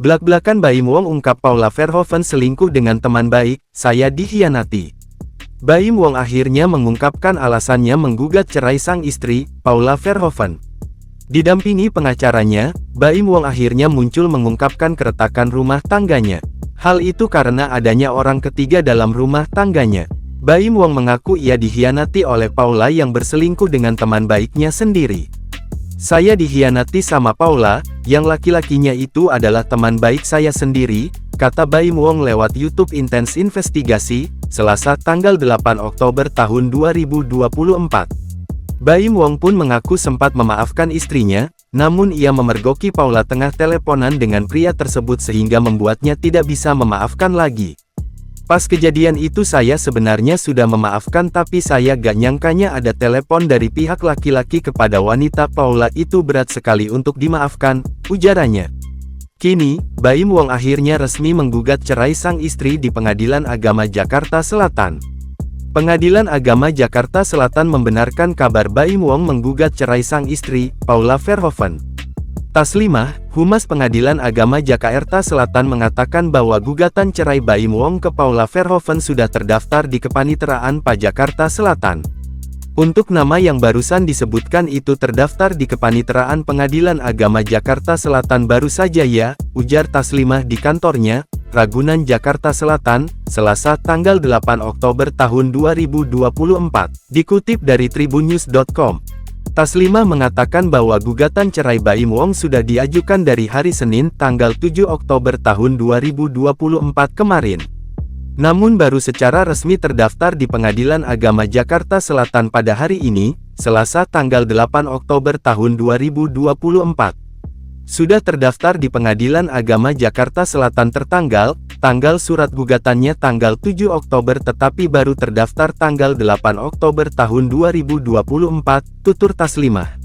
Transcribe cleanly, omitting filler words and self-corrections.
Blak-blakan Baim Wong ungkap Paula Verhoeven selingkuh dengan teman baik, saya dikhianati. Baim Wong akhirnya mengungkapkan alasannya menggugat cerai sang istri, Paula Verhoeven. Didampingi pengacaranya, Baim Wong akhirnya muncul mengungkapkan keretakan rumah tangganya. Hal itu karena adanya orang ketiga dalam rumah tangganya. Baim Wong mengaku ia dikhianati oleh Paula yang berselingkuh dengan teman baiknya sendiri. Saya dikhianati sama Paula, yang laki-lakinya itu adalah teman baik saya sendiri, kata Baim Wong lewat YouTube Intense Investigasi, Selasa tanggal 8 Oktober tahun 2024. Baim Wong pun mengaku sempat memaafkan istrinya, namun ia memergoki Paula tengah teleponan dengan pria tersebut sehingga membuatnya tidak bisa memaafkan lagi. Pas kejadian itu saya sebenarnya sudah memaafkan tapi saya gak nyangkanya ada telepon dari pihak laki-laki kepada wanita. Paula itu berat sekali untuk dimaafkan, ujarannya. Kini, Baim Wong akhirnya resmi menggugat cerai sang istri di Pengadilan Agama Jakarta Selatan. Pengadilan Agama Jakarta Selatan membenarkan kabar Baim Wong menggugat cerai sang istri, Paula Verhoeven. Taslimah, Humas Pengadilan Agama Jakarta Selatan mengatakan bahwa gugatan cerai Baim Wong ke Paula Verhoeven sudah terdaftar di Kepaniteraan Pajak Jakarta Selatan. Untuk nama yang barusan disebutkan itu terdaftar di Kepaniteraan Pengadilan Agama Jakarta Selatan baru saja ya, ujar Taslimah di kantornya, Ragunan Jakarta Selatan, Selasa tanggal 8 Oktober tahun 2024, dikutip dari tribunnews.com. Taslimah mengatakan bahwa gugatan cerai Baim Wong sudah diajukan dari hari Senin tanggal 7 Oktober tahun 2024 kemarin. Namun baru secara resmi terdaftar di Pengadilan Agama Jakarta Selatan pada hari ini, Selasa tanggal 8 Oktober tahun 2024. Sudah terdaftar di Pengadilan Agama Jakarta Selatan tanggal surat gugatannya tanggal 7 Oktober tetapi baru terdaftar tanggal 8 Oktober tahun 2024, tutur Taslimah.